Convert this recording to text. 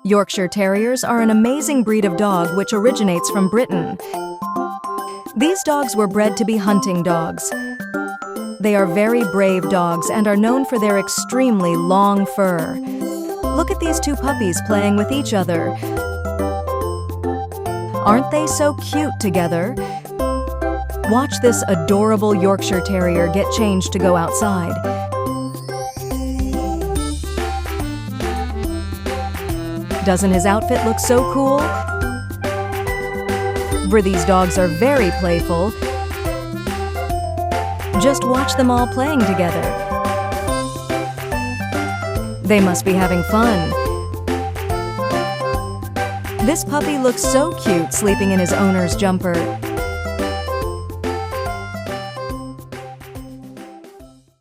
Yorkshire Terriers are an amazing breed of dog which originates from Britain. These dogs were bred to be hunting dogs. They are very brave dogs and are known for their extremely long fur. Look at these two puppies playing with each other. Aren't they so cute together? Watch this adorable Yorkshire Terrier get changed to go outside. Doesn't his outfit look so cool? These dogs are very playful. Just watch them all playing together. They must be having fun. This puppy looks so cute sleeping in his owner's jumper.